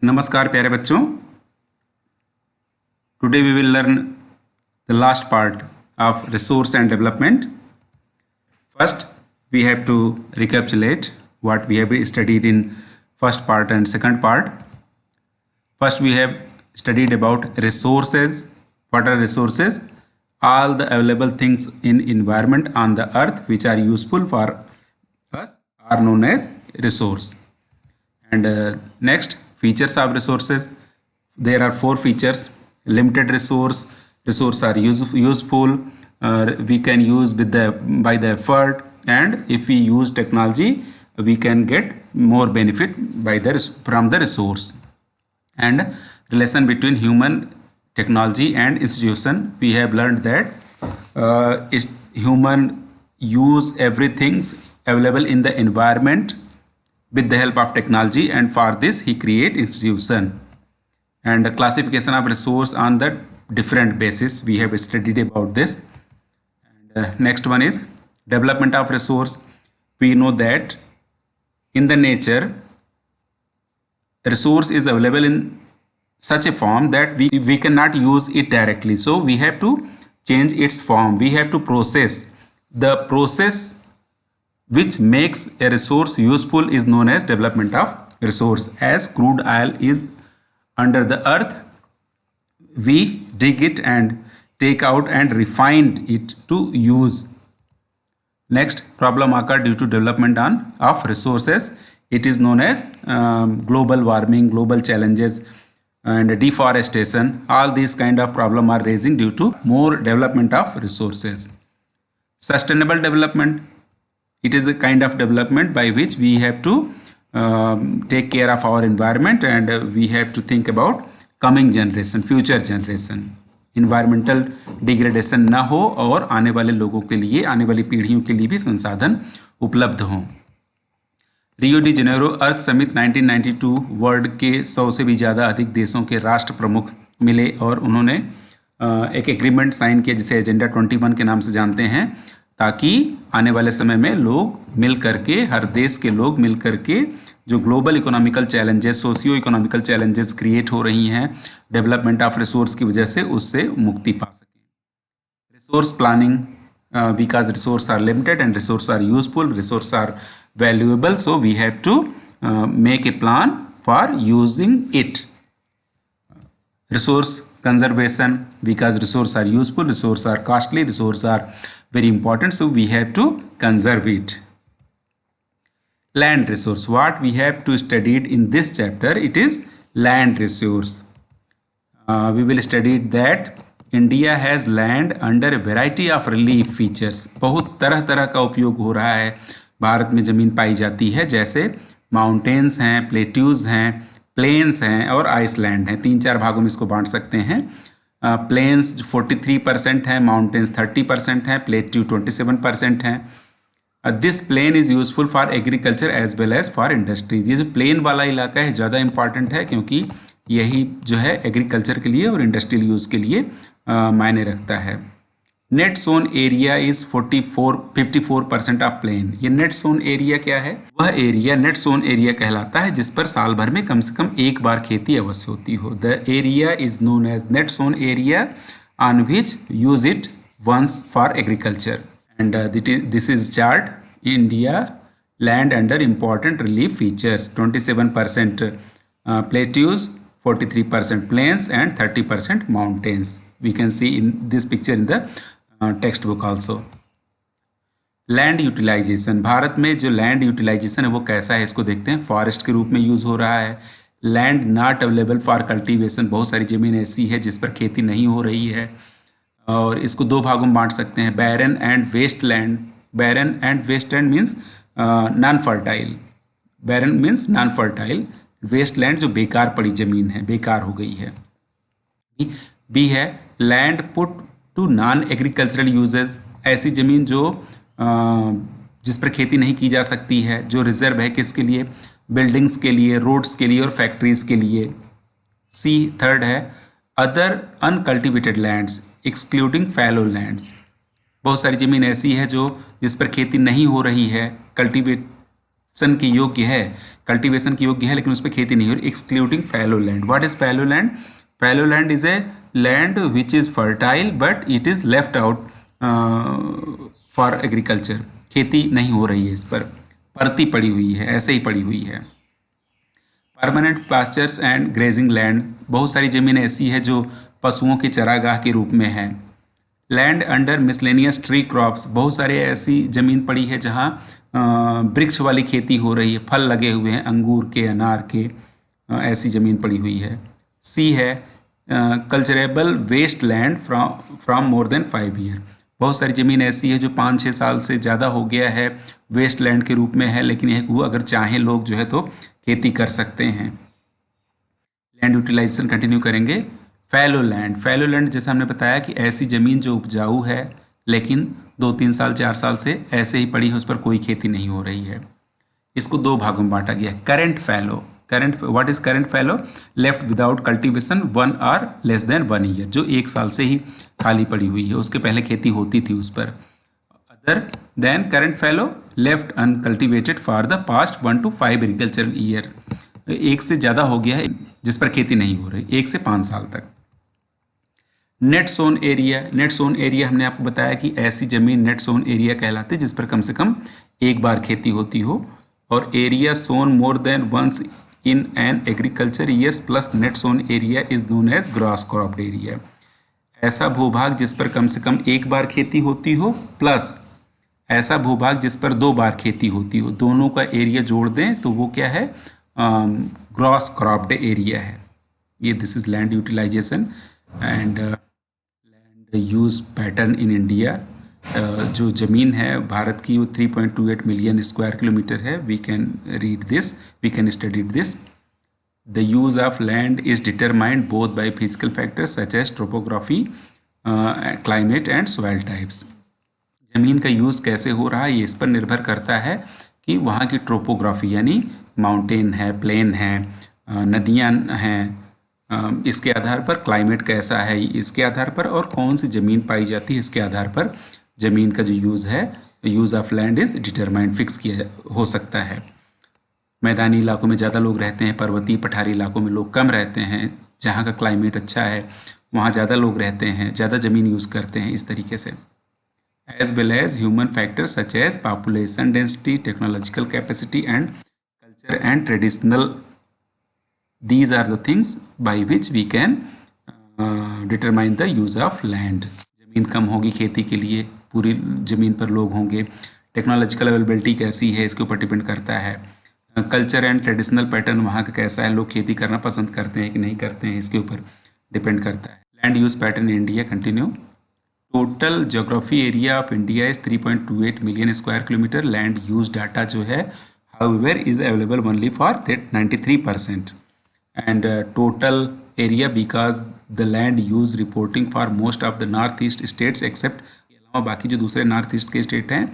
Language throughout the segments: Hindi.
नमस्कार प्यारे बच्चों, today we will learn the last part of resource and development. First, we have to recapitulate what we have studied in first part and second part. First, we have studied about resources. What are resources? All the available things in environment on the earth which are useful for us are known as resource. And next, features of resources. There are 4 features. Limited resource are useful, we can use by the effort, and if we use technology we can get more benefit from the resource. And relation between human, technology and institution, we have learned that human use everything available in the environment with the help of technology, and for this he create institution. And the classification of resource on the different basis, we have studied about this. And next one is development of resource. We know that in the nature resource is available in such a form that we cannot use it directly, so we have to change its form. We have to process. The process which makes a resource useful is known as development of resource. As crude oil is under the earth, we dig it and take out and refine it to use. Next, problem occur due to development of resources. It is known as global warming, global challenges and deforestation. All these kind of problem are raising due to more development of resources. Sustainable development, it is a kind of development by which we have to take care of our environment, and we have to think about coming generation, future generation. Environmental degradation ना हो और आने वाले लोगों के लिए, आने वाली पीढ़ियों के लिए भी संसाधन उपलब्ध हों. रियो डी जेनेरो अर्थ समिट 1992 वर्ल्ड के 100 से भी ज़्यादा अधिक देशों के राष्ट्र प्रमुख मिले और उन्होंने एक एग्रीमेंट साइन किया जिसे एजेंडा 21 के नाम से जानते हैं, ताकि आने वाले समय में लोग मिल करके, हर देश के लोग मिल करके जो global economical challenges, socio economical challenges create हो रही हैं डेवलपमेंट ऑफ रिसोर्स की वजह से, उससे मुक्ति पा सकें. Resource planning, because resource are limited and resource are useful, resource are valuable, so we have to make a plan for using it. Resource conservation, because resources are useful, resources are costly, resources are very important, so we have to conserve it. Land resource, what we have to study in this chapter, it is land resource. We will study that India has land under a variety of relief features. बहुत तरह तरह का उपयोग हो रहा है. भारत में ज़मीन पाई जाती है, जैसे माउंटेन्स हैं, प्लेट्यूज हैं, प्लेन्स हैं और आइसलैंड हैं. 3-4 भागों में इसको बांट सकते हैं. प्लेन्स 43% हैं, माउंटेन्स 30% हैं, प्लेट्यू 27% हैं. This plain is useful for agriculture as well as for industries. ये जो प्लेन वाला इलाका है ज़्यादा इंपॉर्टेंट है, क्योंकि यही जो है एग्रीकल्चर के लिए और इंडस्ट्रियल यूज़ के लिए मायने रखता है. Net sown area is 54% of plain. ये नेट सोन एरिया क्या है? वह एरिया नेट सोन एरिया कहलाता है जिस पर साल भर में कम से कम एक बार खेती अवश्य होती हो. The area is known as net sown area on which use it once for agriculture. And this is chart India land under important relief features. 27% plateaus, 43% plains and 30% mountains. We can see in this picture in the textbook also. Land utilisation, भारत में जो लैंड यूटिलाइजेशन है वो कैसा है इसको देखते हैं. फॉरेस्ट के रूप में यूज़ हो रहा है. Land not available for cultivation, बहुत सारी ज़मीन ऐसी है जिस पर खेती नहीं हो रही है, और इसको 2 भागों में बांट सकते हैं, barren and waste land. Barren and waste land means non fertile. Barren means non fertile, waste land जो बेकार पड़ी ज़मीन है, बेकार हो गई है. बी है land put to non agricultural uses, ऐसी ज़मीन जो जिस पर खेती नहीं की जा सकती है, जो रिजर्व है किसके लिए? बिल्डिंग्स के लिए, रोड्स के लिए और फैक्ट्रीज़ के लिए. सी थर्ड है अदर अनकल्टिवेटेड लैंड्स एक्सक्लूडिंग फैलो लैंड्स. बहुत सारी ज़मीन ऐसी है जो जिस पर खेती नहीं हो रही है, कल्टिवेशन के योग्य है, कल्टीवेशन की योग्य है लेकिन उस पर खेती नहीं हो रही, excluding fallow land. What is fallow land? Fallow land is a land which is fertile but it is left out for agriculture. खेती नहीं हो रही है, इस पर परती पड़ी हुई है, ऐसे ही पड़ी हुई है। Permanent pastures and grazing land, बहुत सारी जमीन ऐसी है जो पशुओं के चरागाह के रूप में है। Land under miscellaneous tree crops, बहुत सारे ऐसी ज़मीन पड़ी है जहाँ वृक्ष वाली खेती हो रही है, फल लगे हुए हैं, अंगूर के, अनार के, ऐसी ज़मीन पड़ी हुई है। सी है culturable waste land from more than 5 year, बहुत सारी ज़मीन ऐसी है जो 5-6 साल से ज़्यादा हो गया है, वेस्ट लैंड के रूप में है, लेकिन यह वो अगर चाहें लोग जो है तो खेती कर सकते हैं। लैंड यूटिलाइजेशन कंटिन्यू करेंगे। फैलो लैंड, फैलो लैंड जैसे हमने बताया कि ऐसी ज़मीन जो उपजाऊ है लेकिन 2-3 साल 4 साल से ऐसे ही पड़ी है, उस पर कोई खेती नहीं हो रही है। इसको 2 भागों में बांटा गया है। Current fallow, current, what is current fallow? Left without cultivation 1 और लेस देन 1 ईयर, जो 1 साल से ही खाली पड़ी हुई है, उसके पहले खेती होती थी उस पर। Other than current fallow left uncultivated for the past 1 to 5 agricultural year, 1 से ज़्यादा हो गया है जिस पर खेती नहीं हो रही, 1 से 5 साल तक। Net sown area, net sown area हमने आपको बताया कि ऐसी ज़मीन नेट सोन एरिया कहलाती है जिस पर कम से कम एक बार खेती होती हो, और area sown more than once in an agriculture years plus net sown area is known as gross cropped area. ऐसा भूभाग जिस पर कम से कम एक बार खेती होती हो प्लस ऐसा भूभाग जिस पर 2 बार खेती होती हो, दोनों का एरिया जोड़ दें तो वो क्या है? ग्रॉस क्रॉप्ड एरिया है ये। This is land utilisation and land use pattern in India. जो ज़मीन है भारत की वो 3.28 मिलियन स्क्वायर किलोमीटर है। We can read this, we can study this. The use of land is determined both by physical factors such as topography, climate and soil types. ज़मीन का यूज़ कैसे हो रहा है ये इस पर निर्भर करता है कि वहाँ की ट्रोपोग्राफी, यानी माउंटेन है, प्लेन है, नदियाँ हैं, इसके आधार पर क्लाइमेट कैसा है इसके आधार पर, और कौन सी ज़मीन पाई जाती है इसके आधार पर ज़मीन का जो यूज़ है, use of land is determined, fix किया हो सकता है। मैदानी इलाकों में ज़्यादा लोग रहते हैं, पर्वतीय पठारी इलाकों में लोग कम रहते हैं, जहाँ का क्लाइमेट अच्छा है वहाँ ज़्यादा लोग रहते हैं, ज़्यादा ज़मीन यूज़ करते हैं, इस तरीके से। as well as human factors such as population density, technological capacity and culture and traditional. These are the things by which we can determine the use of land. ज़मीन कम होगी खेती के लिए, पूरी ज़मीन पर लोग होंगे, टेक्नोलॉजिकल अवेलेबिलिटी कैसी है इसके ऊपर डिपेंड करता है, कल्चर एंड ट्रेडिशनल पैटर्न वहाँ का कैसा है, लोग खेती करना पसंद करते हैं कि नहीं करते हैं, इसके ऊपर डिपेंड करता है। Land use pattern in India continue. Total geography area of India is 3.28 million square kilometre. Land use data जो है however is available only for 93%, and total area because the land use reporting for most of the north east states except, के अलावा बाकी जो दूसरे नॉर्थ ईस्ट के स्टेट हैं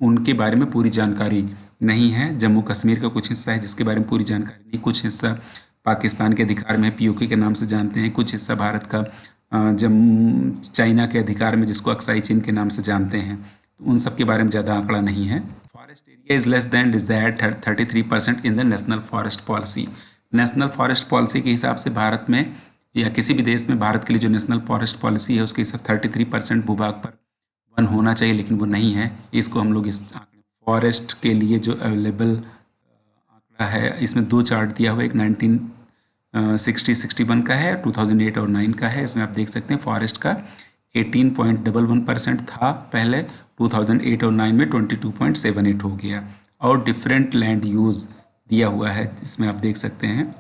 उनके बारे में पूरी जानकारी नहीं है। जम्मू कश्मीर का कुछ हिस्सा है जिसके बारे में पूरी जानकारी नहीं, कुछ हिस्सा पाकिस्तान के अधिकार में है, पीओके के नाम से जानते हैं, कुछ हिस्सा भारत का चाइना के अधिकार में जिसको अक्साई चीन के नाम से जानते हैं, तो उन सब के बारे में ज़्यादा आंकड़ा नहीं है। Forest area is less than desired 33% in the national forest policy. National forest policy के हिसाब से भारत में या किसी भी देश में भारत के लिए जो नेशनल फॉरेस्ट पॉलिसी है उसके हिसाब 33% भूभाग पर वन होना चाहिए, लेकिन वो नहीं है। इसको हम लोग इस फॉरेस्ट के लिए जो अवेलेबल आंकड़ा है इसमें 2 चार्ट दिया हुआ है, एक 1960-61 का है, 2008 और 9 का है। इसमें आप देख सकते हैं फॉरेस्ट का 18.11% था पहले, 2008 और 9 में 22.78 हो गया, और डिफरेंट लैंड यूज़ दिया हुआ है। इसमें आप देख सकते हैं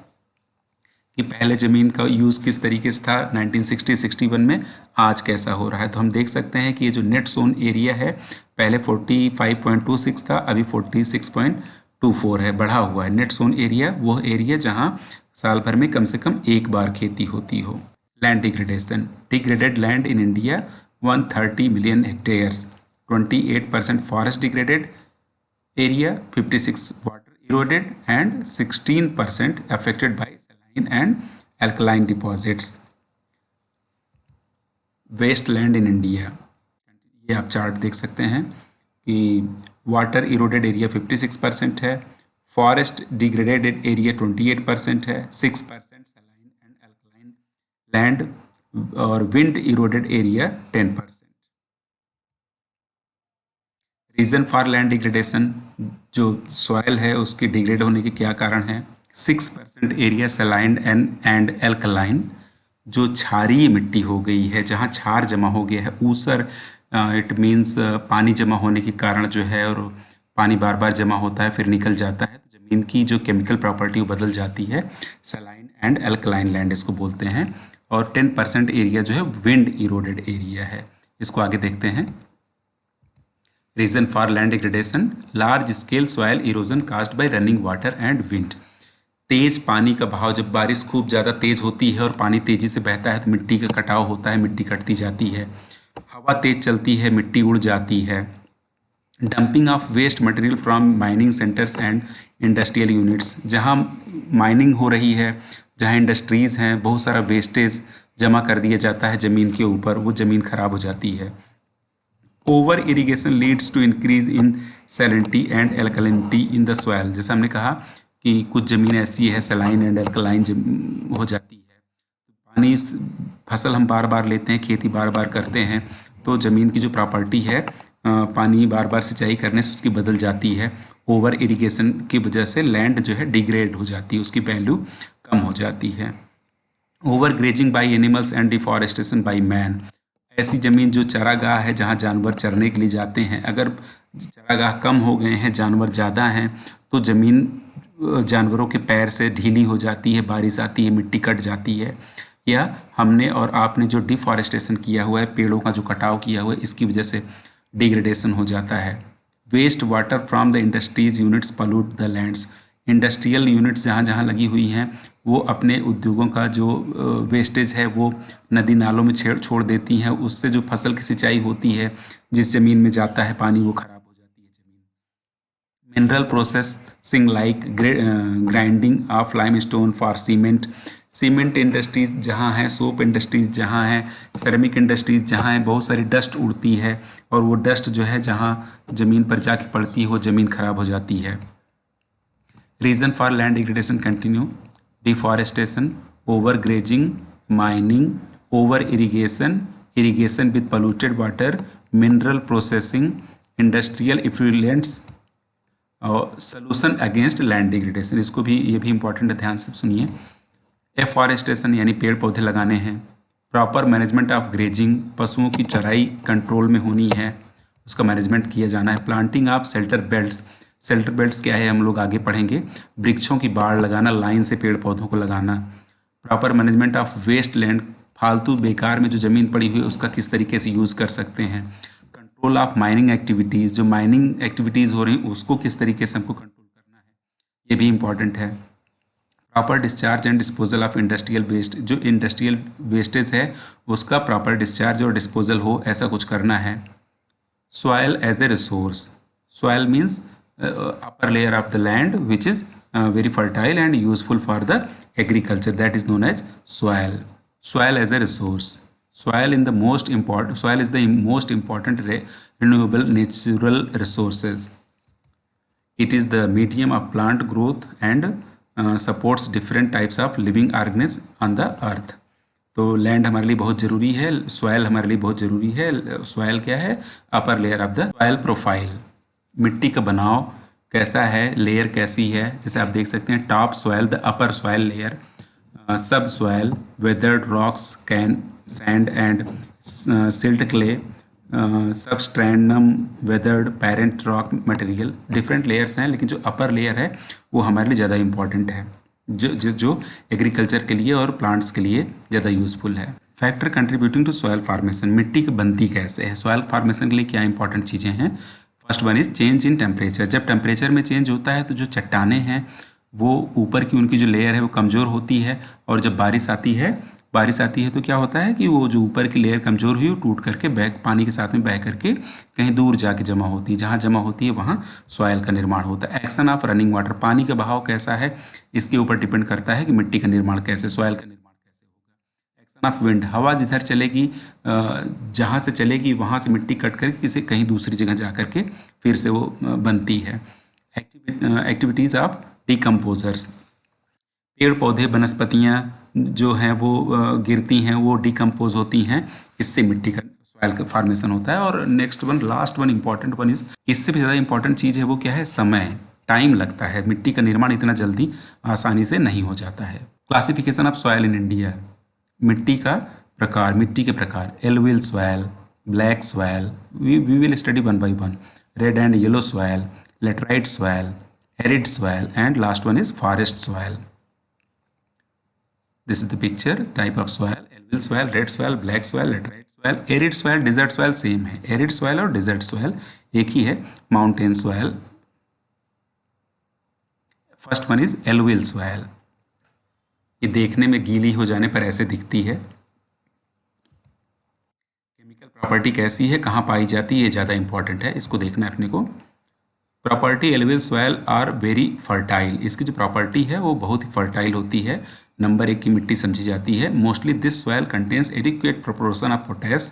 कि पहले ज़मीन का यूज़ किस तरीके से था 1960-61 में, आज कैसा हो रहा है। तो हम देख सकते हैं कि ये जो नेट सोन एरिया है पहले 45.26 था, अभी 46.24 है, बढ़ा हुआ है। नेट सोन एरिया वो एरिया जहाँ साल भर में कम से कम एक बार खेती होती हो। Land degradation, degraded land in India 130 million hectares, 28% forest degraded area, 56 water eroded and 16% affected by saline and alkaline deposits. Waste land in India, ये आप चार्ट देख सकते हैं कि वाटर इरोडेड एरिया 56% है, फॉरेस्ट डिग्रेडेड एरिया 28% है, 6% सलाइन एंड अल्कलाइन लैंड, और wind eroded area 10%। Reason for land degradation, जो सॉयल है उसके डिग्रेड होने के क्या कारण है? 6% एरिया सलाइन एंड एल्कलाइन, जो क्षारीय मिट्टी हो गई है, जहाँ क्षार जमा हो गया है, ऊसर, इट मीन्स पानी जमा होने के कारण जो है, और पानी बार बार जमा होता है फिर निकल जाता है, तो ज़मीन की जो केमिकल प्रॉपर्टी वो बदल जाती है, सलाइन एंड एल्कलाइन लैंड इसको बोलते हैं। और 10% एरिया जो है विंड इरोडेड एरिया है। इसको आगे देखते हैं। Reason for land degradation, large scale soil erosion caused by running water and wind. तेज पानी का बहाव, जब बारिश खूब ज़्यादा तेज होती है और पानी तेजी से बहता है तो मिट्टी का कटाव होता है, मिट्टी कटती जाती है। हवा तेज चलती है, मिट्टी उड़ जाती है। Dumping of waste material from mining centres and industrial units, जहाँ माइनिंग हो रही है, जहाँ इंडस्ट्रीज़ हैं, बहुत सारा वेस्टेज जमा कर दिया जाता है ज़मीन के ऊपर, वो ज़मीन खराब हो जाती है। Over irrigation leads to increase in salinity and alkalinity in the soil. जैसे हमने कहा कि कुछ ज़मीन ऐसी है सलाइन एंड एल्कलाइन हो जाती है, पानी फसल हम बार बार लेते हैं, खेती बार बार करते हैं, तो ज़मीन की जो प्रॉपर्टी है, पानी बार बार सिंचाई करने से उसकी बदल जाती है। ओवर इरिगेशन की वजह से लैंड जो है डिग्रेड हो जाती है, उसकी वैल्यू कम हो जाती है। Over grazing by animals and deforestation by man, ऐसी ज़मीन जो चरागाह है, जहाँ जानवर चरने के लिए जाते हैं, अगर चरागाह कम हो गए हैं, जानवर ज़्यादा हैं, तो ज़मीन जानवरों के पैर से ढीली हो जाती है, बारिश आती है, मिट्टी कट जाती है। या हमने और आपने जो डिफॉरेस्टेशन किया हुआ है, पेड़ों का जो कटाव किया हुआ है, इसकी वजह से डिग्रेडेशन हो जाता है। Waste water from the industries units pollute the lands, industrial units जहाँ जहाँ लगी हुई हैं, वो अपने उद्योगों का जो वेस्टेज है वो नदी नालों में छोड़ देती हैं, उससे जो फसल की सिंचाई होती है, जिस ज़मीन में जाता है पानी, वो खराब हो जाती है ज़मीन। Mineral processing like grinding of limestone for cement, cement industries जहाँ हैं, सोप इंडस्ट्रीज जहाँ हैं, सेरेमिक इंडस्ट्रीज जहाँ हैं, बहुत सारी डस्ट उड़ती है, और वो डस्ट जो है जहाँ ज़मीन पर जाके पड़ती है, वो ज़मीन खराब हो जाती है। Reason for land degradation continue, deforestation, over grazing, mining, over irrigation, irrigation with polluted water, mineral processing, industrial effluents, और सोल्यूशन अगेंस्ट लैंड डिग्रेडेशन। इसको भी, ये भी इंपॉर्टेंट है, ध्यान से सुनिए। एफॉरेस्टेशन यानी पेड़ पौधे लगाने हैं। प्रॉपर मैनेजमेंट ऑफ ग्रेजिंग, पशुओं की चराई कंट्रोल में होनी है, उसका मैनेजमेंट किया जाना है। Planting of shelter belts, shelter belts क्या है हम लोग आगे पढ़ेंगे। वृक्षों की बाड़ लगाना, लाइन से पेड़ पौधों को लगाना। Proper management of waste land, फालतू बेकार में जो ज़मीन पड़ी हुई है उसका किस तरीके से यूज़ कर सकते हैं। कंट्रोल ऑफ माइनिंग एक्टिविटीज़, जो माइनिंग एक्टिविटीज़ हो रही हैं उसको किस तरीके से हमको कंट्रोल करना है, ये भी इम्पॉर्टेंट है। Proper discharge and disposal of industrial waste, जो इंडस्ट्रियल वेस्टेज है उसका प्रॉपर डिस्चार्ज और डिस्पोजल हो, ऐसा कुछ करना है। Soil as a resource, soil means upper layer of the land which is very fertile and useful for the agriculture, that is known as soil. Soil as a resource, soil is the most important renewable natural resources. It is the medium of plant growth and supports different types of living organisms on the earth. तो लैंड हमारे लिए बहुत ज़रूरी है, सॉयल हमारे लिए बहुत ज़रूरी है। सॉयल क्या है? Upper layer of the soil profile, मिट्टी का बनाव कैसा है, लेयर कैसी है, जैसे आप देख सकते हैं top soil, the upper soil layer, sub soil, weathered rocks, can sand and silt clay, substratum, weathered, parent rock material, different layers हैं, लेकिन जो अपर लेयर है वो हमारे लिए ज़्यादा इंपॉर्टेंट है, जो एग्रीकल्चर के लिए और प्लांट्स के लिए ज़्यादा यूज़फुल है। Factor contributing to soil formation, मिट्टी की बनती कैसे है, सॉयल फार्मेशन के लिए क्या इंपॉर्टेंट चीज़ें हैं। First one is change in temperature, जब टेम्परेचर में चेंज होता है तो जो चट्टानें हैं वो ऊपर की उनकी जो लेयर है वो कमज़ोर होती है, और जब बारिश आती है तो क्या होता है कि वो जो ऊपर की लेयर कमज़ोर हुई वो टूट करके पानी के साथ में बह करके कहीं दूर जाके जमा होती है, जहाँ जमा होती है वहाँ सॉयल का निर्माण होता है। एक्शन ऑफ रनिंग वाटर, पानी का बहाव कैसा है इसके ऊपर डिपेंड करता है कि मिट्टी का निर्माण कैसे, सॉयल का निर्माण कैसे होगा। एक्शन ऑफ विंड, हवा जिधर चलेगी, जहाँ से चलेगी वहाँ से मिट्टी कट करके कहीं दूसरी जगह जा करके फिर से वो बनती है। Activities of decomposers. पेड़ पौधे वनस्पतियाँ जो हैं वो गिरती हैं, वो डिकम्पोज होती हैं, इससे मिट्टी का सॉइल का फॉर्मेशन होता है। और next one, last one, important one is, इससे भी ज़्यादा इंपॉर्टेंट चीज़ है वो क्या है, समय, टाइम लगता है। मिट्टी का निर्माण इतना जल्दी आसानी से नहीं हो जाता है। Classification of soil in India, मिट्टी का प्रकार, मिट्टी के प्रकार, alluvial soil, black soil, we will study one by one, red and yellow soil, laterite soil, arid soil, and last one is forest soil. This is the picture, type of soil, alluvial soil, red soil, black soil, laterite soil, arid soil, desert soil same है। arid soil और desert soil एक ही है। mountain soil, first one is alluvial soil। ये देखने में गीली हो जाने पर ऐसे दिखती है। केमिकल प्रॉपर्टी कैसी है, कहाँ पाई जाती है, ये ज़्यादा इंपॉर्टेंट है, इसको देखना है अपने को। Property, alluvial soil are very fertile, इसकी जो प्रॉपर्टी है वो बहुत ही फर्टाइल होती है, नंबर 1 की मिट्टी समझी जाती है। Mostly this soil contains adequate proportion of potash,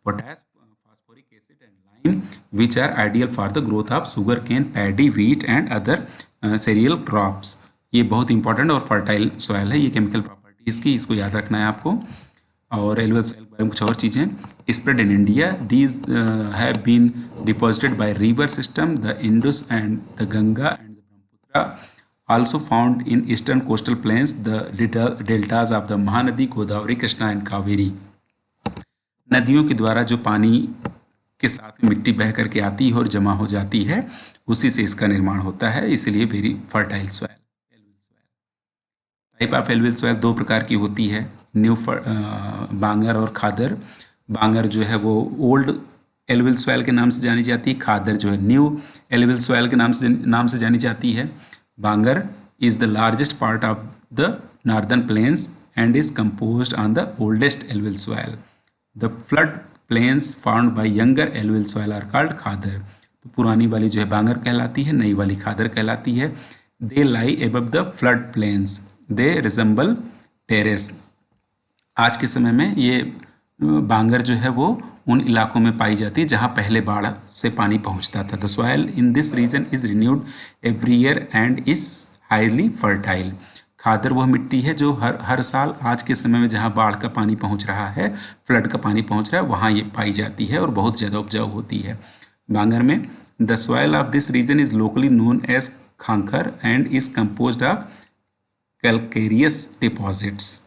phosphoric acid and lime which are ideal for the growth of sugar cane, paddy, wheat and other cereal crops. ये बहुत इंपॉर्टेंट और फर्टाइल सॉइल है। ये केमिकल प्रॉपर्टी इसकी, इसको याद रखना है आपको। और एलुवियल सॉइल के बारे में कुछ और चीज़ें, spread in India, these have been deposited by river system, the Indus and the Ganga and the Brahmaputra, also found in eastern coastal plains, the deltas of the Mahanadi, Godavari, Krishna and Kaveri. नदियों के द्वारा जो पानी के साथ में मिट्टी बह करके आती है और जमा हो जाती है, उसी से इसका निर्माण होता है, इसलिए very fertile soil. Type of alluvial soil दो प्रकार की होती है, न्यू बांगर और खादर। बांगर जो है वो ओल्ड एलुवियल सॉइल के नाम से जानी जाती है, खादर जो है न्यू एलुवियल सॉइल के नाम से जानी जाती है। Bangar is the largest part of the northern plains and is composed on the oldest alluvial soil. The flood plains formed by younger alluvial soil are called khadar. तो पुरानी वाली जो है बांगर कहलाती है, नई वाली खादर कहलाती है। They lie above the flood plains. They resemble terrace. आज के समय में ये बांगर जो है वो उन इलाकों में पाई जाती है जहाँ पहले बाढ़ से पानी पहुँचता था। The soil in this region is renewed every year and is highly fertile. Khadar वह मिट्टी है जो हर साल आज के समय में जहाँ बाढ़ का पानी पहुँच रहा है, फ्लड का पानी पहुँच रहा है, वहाँ ये पाई जाती है और बहुत ज़्यादा उपजाऊ होती है। बांगर में the soil of this region is locally known as kankar and is composed of calcareous deposits.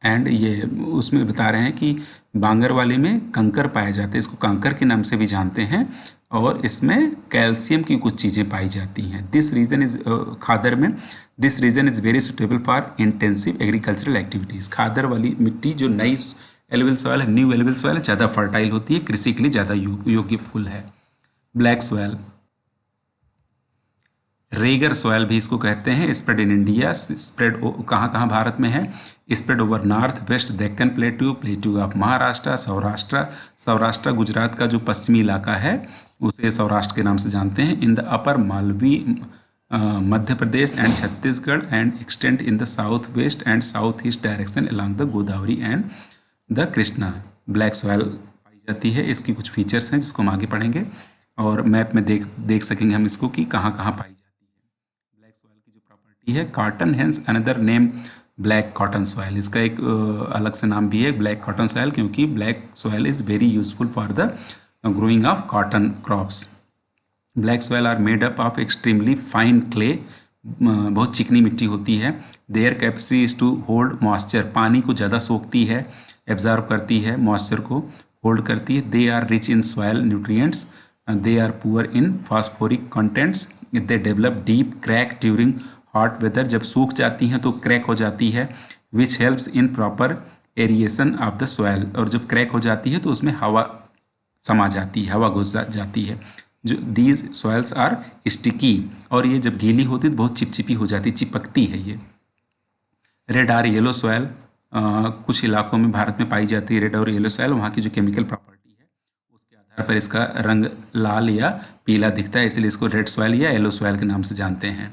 And ये उसमें बता रहे हैं कि बांगर वाले में कंकर पाए जाते हैं, इसको कंकर के नाम से भी जानते हैं, और इसमें कैल्शियम की कुछ चीज़ें पाई जाती हैं। दिस रीजन इज खादर में this region is very suitable for intensive agricultural activities. Khadar वाली मिट्टी जो नई एलुवियल सॉइल है, न्यू एलुवियल सॉइल है, ज़्यादा फर्टाइल होती है, कृषि के लिए ज़्यादा योग्यफुल है। ब्लैक सॉइल, रेगर सॉइल भी इसको कहते हैं। स्प्रेड इन इंडिया, स्प्रेड कहाँ कहाँ भारत में है, spread over north west Deccan plateau, plateau of Maharashtra, Saurashtra Gujarat का जो पश्चिमी इलाका है उसे सौराष्ट्र के नाम से जानते हैं। In the upper Malwa Madhya Pradesh and Chhattisgarh and extend in the south west and south east direction along the Godavari and the Krishna. Black soil पाई जाती है, इसकी कुछ फीचर्स हैं जिसको हम आगे पढ़ेंगे और मैप में देख सकेंगे हम इसको कि कहाँ कहाँ पाई जाती है। ब्लैक सॉइल की जो प्रॉपर्टी है, cotton, hence another name black cotton soil, इसका एक अलग से नाम भी है ब्लैक कॉटन सॉइल, क्योंकि black soil is very useful for the growing of cotton crops. Black soil are made up of extremely fine clay, बहुत चिकनी मिट्टी होती है। Their capacity is to hold moisture, पानी को ज़्यादा सोखती है, एब्जॉर्व करती है, मॉइस्चर को होल्ड करती है। They are rich in soil nutrients, they are poor in phosphoric contents, they develop deep crack during hot weather, जब सूख जाती हैं तो क्रैक हो जाती है, which helps in proper aeration of the soil, और जब क्रैक हो जाती है तो उसमें हवा समा जाती है, हवा घुस जाती है। जो दीज सॉइल्स आर स्टिकी, और ये जब गीली होती है तो बहुत चिपचिपी हो जाती, चिपकती है ये। रेड और येलो सॉइल कुछ इलाकों में भारत में पाई जाती है। रेड और येलो सॉइल, वहाँ की जो केमिकल प्रॉपर्टी है उसके आधार पर इसका रंग लाल या पीला दिखता है, इसलिए इसको रेड सॉइल या येलो सॉइल के नाम से जानते हैं।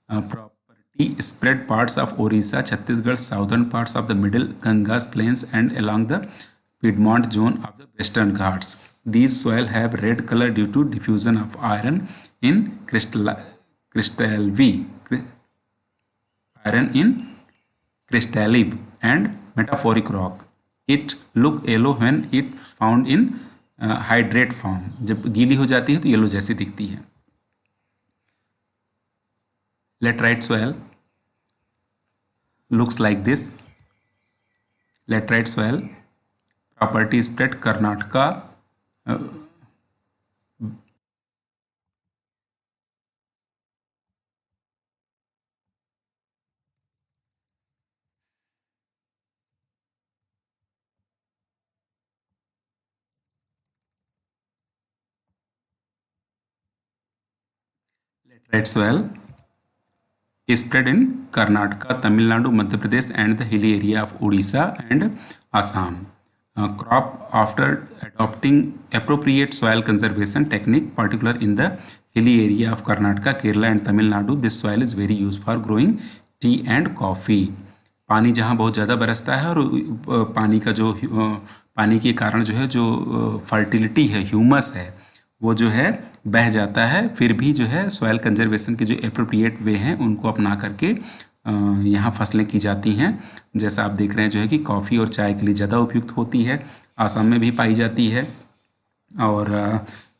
Property, spread parts of Odisha, Chhattisgarh, southern parts of the middle Gangas plains and along the piedmont zone of the western Ghats. These soil have red color due to diffusion of iron in crystalline iron in crystalline and metamorphic rock. It look yellow when it found in hydrate form. जब गीली हो जाती है तो येलो जैसी दिखती है. Laterite soil looks like this. Laterite soil property spread Karnataka. Laterite soil is spread in Karnataka, Tamil Nadu, Madhya Pradesh and the hilly area of Odisha and Assam. Crop after adopting appropriate soil conservation technique, particular in the hilly area of Karnataka, Kerala and Tamil Nadu, this soil is very used for growing tea and coffee. पानी जहाँ बहुत ज़्यादा बरसता है और पानी का जो पानी के कारण जो है जो फर्टिलिटी है, ह्यूमस है, वो जो है बह जाता है, फिर भी जो है सॉइल कंजर्वेशन के जो एप्रोप्रिएट वे हैं उनको अपना करके यहाँ फसलें की जाती हैं. जैसा आप देख रहे हैं जो है कि कॉफ़ी और चाय के लिए ज़्यादा उपयुक्त होती है, आसाम में भी पाई जाती है और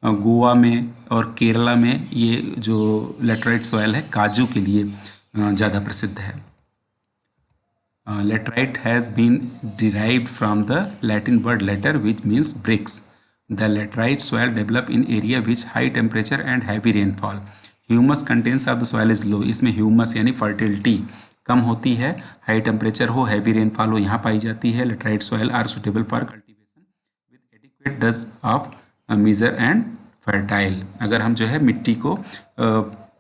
गोवा में और केरला में ये जो लेटराइट सॉइल है काजू के लिए ज़्यादा प्रसिद्ध है. Laterite has been derived from the Latin word later, which means bricks. The laterite soil develop in area which high temperature and heavy rainfall. Humus contents of the soil is low. इसमें humus यानी fertility कम होती है, हाई टेम्परेचर हो, हैवी रेनफॉल हो, यहाँ पाई जाती है. Laterite soil are suitable for cultivation with adequate depth of major and fertile. अगर हम जो है मिट्टी को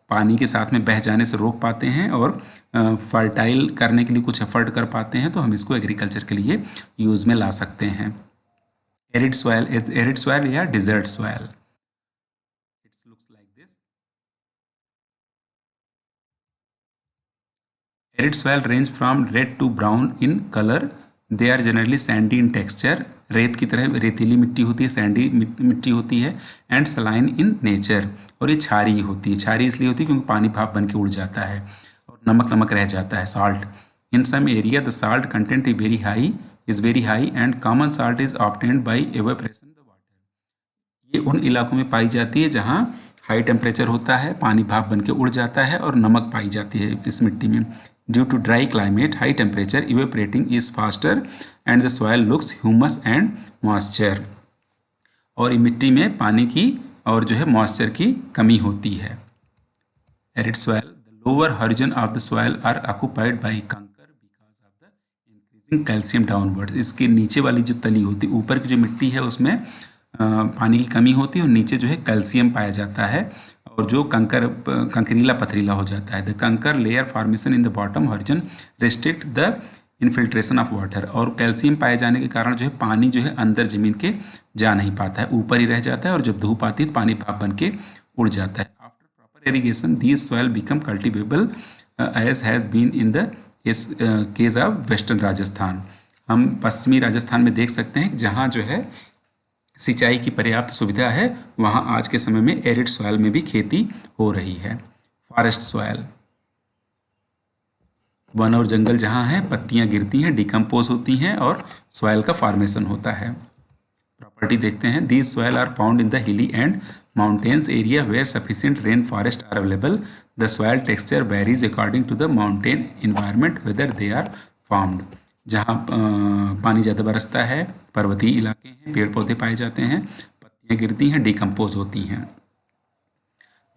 पानी के साथ में बह जाने से रोक पाते हैं और फर्टाइल करने के लिए कुछ एफर्ट कर पाते हैं तो हम इसको एग्रीकल्चर के लिए यूज़ में ला सकते हैं. एरिड सॉइल या desert soil, its looks like this. Arid soil range from red to brown in colour. They are generally sandy in texture. रेत की तरह रेतीली मिट्टी होती है, सैंडी मिट्टी होती है. एंड सलाइन इन नेचर, और ये क्षारी होती है. क्षारी इसलिए होती है क्योंकि पानी भाप बन के उड़ जाता है और नमक नमक रह जाता है, salt. In some area the salt content is very high and common salt is obtained by evaporation the water. ये उन इलाकों में पाई जाती है जहाँ हाई टेम्परेचर होता है, पानी भाप बन के उड़ जाता है और नमक पाई जाती है इस मिट्टी में. Due to dry climate, high temperature, evaporating is faster and the soil looks humus and moisture. और ये मिट्टी में पानी की और जो है मॉइस्चर की कमी होती है. Arid soil, the lower horizon of the soil are occupied by kankar because of the increasing calcium downward. इसके नीचे वाली जो तली होती है, ऊपर की जो मिट्टी है उसमें पानी की कमी होती है और नीचे जो है कैल्शियम पाया जाता है और जो कंकरीला पथरीला हो जाता है. द कंकर layer formation in the bottom horizon restrict the infiltration of water. और कैल्शियम पाए जाने के कारण जो है पानी जो है अंदर जमीन के जा नहीं पाता है, ऊपर ही रह जाता है और जब धूप आती है तो पानी भाप बन के उड़ जाता है. After proper irrigation these soil become cultivable as has been in the case of western Rajasthan. हम पश्चिमी राजस्थान में देख सकते हैं जहाँ जो है सिंचाई की पर्याप्त सुविधा है, वहाँ आज के समय में एरिड सॉइल में भी खेती हो रही है. फॉरेस्ट सॉइल, वन और जंगल जहाँ है, पत्तियाँ गिरती हैं, डिकम्पोज होती हैं और सॉइल का फॉर्मेशन होता है. प्रॉपर्टी देखते हैं. These soil are found in the hilly and mountains area where sufficient rain forest are available. The soil texture varies according to the mountain environment whether they are formed. जहाँ पानी ज़्यादा बरसता है, पर्वतीय इलाके हैं, पेड़ पौधे पाए जाते हैं, पत्तियाँ गिरती हैं, डिकम्पोज होती हैं.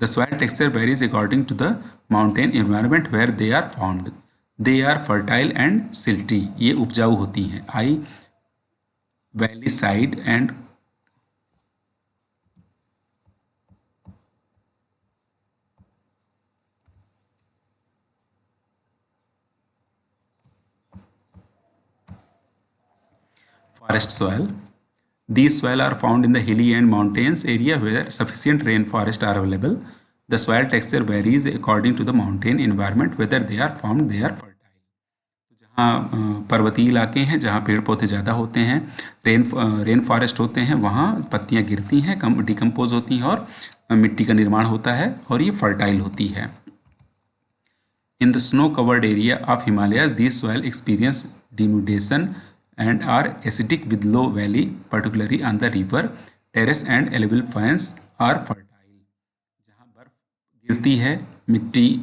The soil texture varies according to the mountain environment where they are found. They are fertile and silty. ये उपजाऊ होती हैं. I valley side and forest soil. These soil are found in the hilly and mountains area where sufficient rainforest are available. The soil texture varies according to the mountain environment whether they are formed, they are fertile. तो पर्वतीय इलाके हैं जहाँ पेड़ पौधे ज़्यादा होते हैं, रेन फॉरेस्ट होते हैं, वहाँ पत्तियाँ गिरती हैं, कम डिकम्पोज होती हैं और मिट्टी का निर्माण होता है और ये फर्टाइल होती है। In the snow covered area of Himalaya this soil experience denudation and are acidic with low valley, particularly on the river, terrace and alluvial plains are fertile। जहाँ बर्फ गिरती है, मिट्टी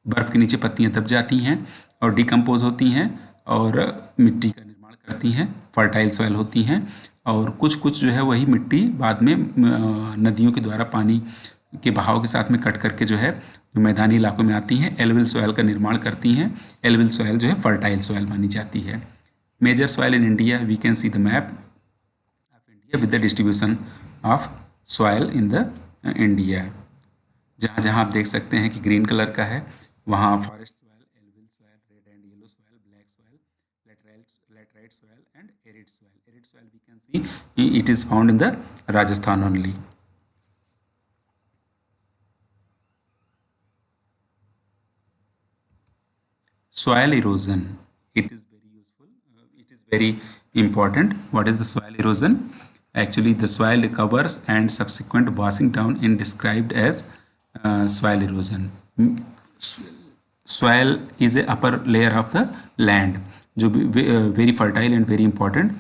बर्फ के नीचे पत्तियाँ दब जाती हैं और डिकम्पोज होती हैं और मिट्टी का निर्माण करती हैं, फर्टाइल सॉइल होती हैं। और कुछ कुछ जो है वही मिट्टी बाद में नदियों के द्वारा पानी के बहाव के साथ में कट करके जो है जो मैदानी इलाकों में आती हैं, एलुवियल सॉइल का निर्माण करती हैं। एलुवियल सॉइल जो है फर्टाइल सॉइल मानी जाती है। Major soil in India, we can see the map of India with the distribution of soil in the India. जहाँ जहाँ आप देख सकते हैं कि ग्रीन कलर का है वहाँ forest soil, alluvial soil, red and yellow soil, black soil, laterite soil and arid soil. Arid soil we can see it is found in the Rajasthan only. Soil erosion, it is very useful, it is very important. What is the soil erosion? Actually the soil recovers and subsequent washing down is described as soil erosion. Soil is a upper layer of the land जो very fertile and very important।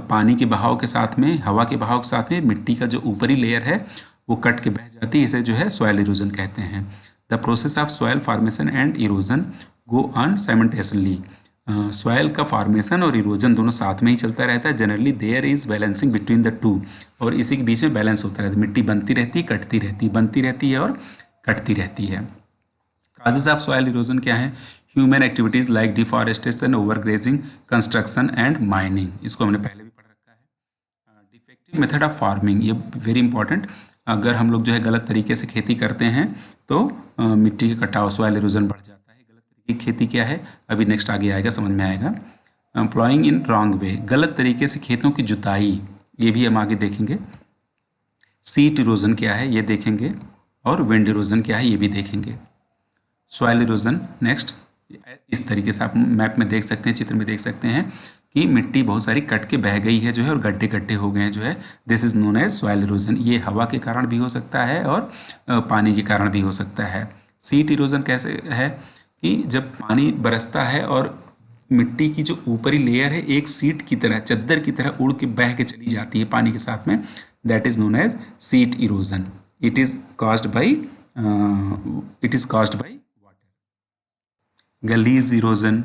पानी के बहाव के साथ में, हवा के बहाव के साथ में मिट्टी का जो ऊपरी लेयर है वो कट के बह जाती है, इसे जो है soil erosion कहते हैं। The process of soil formation and erosion go on simultaneously. Soil का फॉर्मेशन और इरोजन दोनों साथ में ही चलता रहता है। Generally there is balancing between the two, और इसी के बीच में बैलेंस होता रहता है। मिट्टी बनती रहती है, कटती रहती है, बनती रहती है और कटती रहती है। काजेज ऑफ सॉयल इरोजन क्या है? Human activities like deforestation, overgrazing, construction and mining, इसको हमने पहले भी पढ़ रखा है। डिफेक्टिव मेथड ऑफ फार्मिंग, ये वेरी इंपॉर्टेंट। अगर हम लोग जो है गलत तरीके से खेती करते हैं तो मिट्टी का कटाव, सॉयल इरोजन बढ़ जाता है। खेती क्या है अभी नेक्स्ट आगे आएगा, समझ में आएगा। प्लॉइंग इन रॉन्ग वे, गलत तरीके से खेतों की जुताई, ये भी हम आगे देखेंगे। सीट इरोजन क्या है ये देखेंगे, और विंड इरोजन क्या है ये भी देखेंगे। सॉइल इरोजन नेक्स्ट, इस तरीके से आप मैप में देख सकते हैं, चित्र में देख सकते हैं कि मिट्टी बहुत सारी कट के बह गई है जो है, और गड्ढे गड्ढे हो गए हैं जो है। This is known as soil erosion. ये हवा के कारण भी हो सकता है और पानी के कारण भी हो सकता है। सीट इरोजन कैसे है कि जब पानी बरसता है और मिट्टी की जो ऊपरी लेयर है एक सीट की तरह, चद्दर की तरह उड़ के बह के चली जाती है पानी के साथ में, that is known as sheet erosion. It is caused by water. Gullies erosion,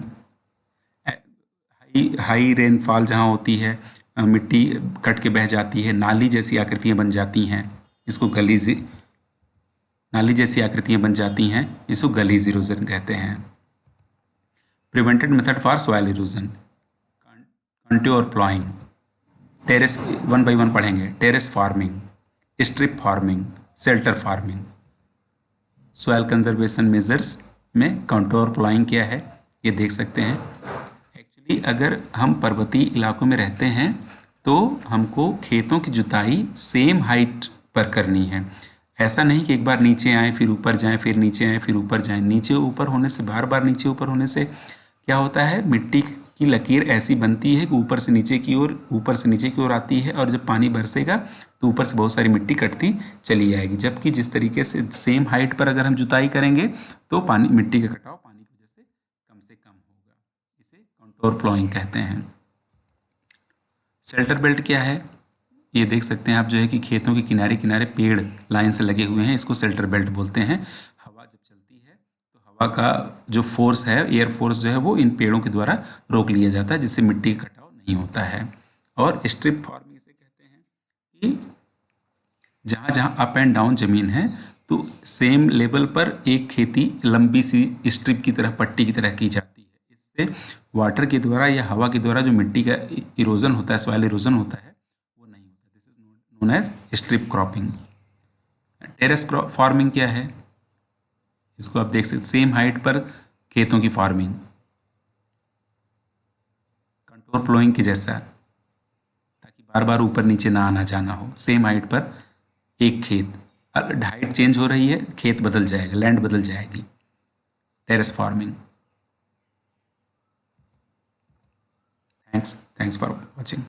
high rainfall जहाँ होती है, मिट्टी कट के बह जाती है, नाली जैसी आकृतियाँ बन जाती हैं, इसको गलीज, नाली जैसी आकृतियाँ बन जाती हैं, इसको गलीज इरोजन कहते हैं। Prevented method for soil erosion, contour ploughing, terrace, one by one पढ़ेंगे। Terrace farming, strip farming, shelter farming. Soil conservation measures में कंट्योर प्लॉइंग क्या है ये देख सकते हैं। एक्चुअली अगर हम पर्वतीय इलाकों में रहते हैं तो हमको खेतों की जुताई सेम हाइट पर करनी है। ऐसा नहीं कि एक बार नीचे आए फिर ऊपर जाएं, फिर नीचे आए फिर ऊपर जाएं। नीचे ऊपर होने से, बार बार नीचे ऊपर होने से क्या होता है, मिट्टी की लकीर ऐसी बनती है कि ऊपर से नीचे की ओर, ऊपर से नीचे की ओर आती है, और जब पानी बरसेगा तो ऊपर से बहुत सारी मिट्टी कटती चली जाएगी। जबकि जिस तरीके से सेम हाइट पर अगर हम जुताई करेंगे तो पानी, मिट्टी का कटाव पानी की वजह से कम होगा। इसे कंटोर प्लॉइंग कहते हैं। शेल्टर बेल्ट क्या है ये देख सकते हैं आप, जो है कि खेतों के किनारे किनारे पेड़ लाइन से लगे हुए हैं, इसको शेल्टर बेल्ट बोलते हैं। हवा जब चलती है तो हवा का जो फोर्स है, एयर फोर्स जो है वो इन पेड़ों के द्वारा रोक लिया जाता है, जिससे मिट्टी का कटाव नहीं होता है। और स्ट्रिप फार्मिंग इसे कहते हैं कि जहाँ जहाँ अप एंड डाउन जमीन है तो सेम लेवल पर एक खेती लंबी सी स्ट्रिप की तरह, पट्टी की तरह की जाती है। इससे वाटर के द्वारा या हवा के द्वारा जो मिट्टी का इरोजन होता है, सॉइल इरोजन होता है, known as strip cropping. Terrace farming क्या है इसको आप देख सकते, सेम हाइट पर खेतों की फार्मिंग, कंटोर प्लोइंग के जैसा, ताकि बार बार ऊपर नीचे ना आना जाना हो। सेम हाइट पर एक खेत, हाइट चेंज हो रही है, खेत बदल जाएगा, लैंड बदल जाएगी। Terrace farming. Thanks for watching.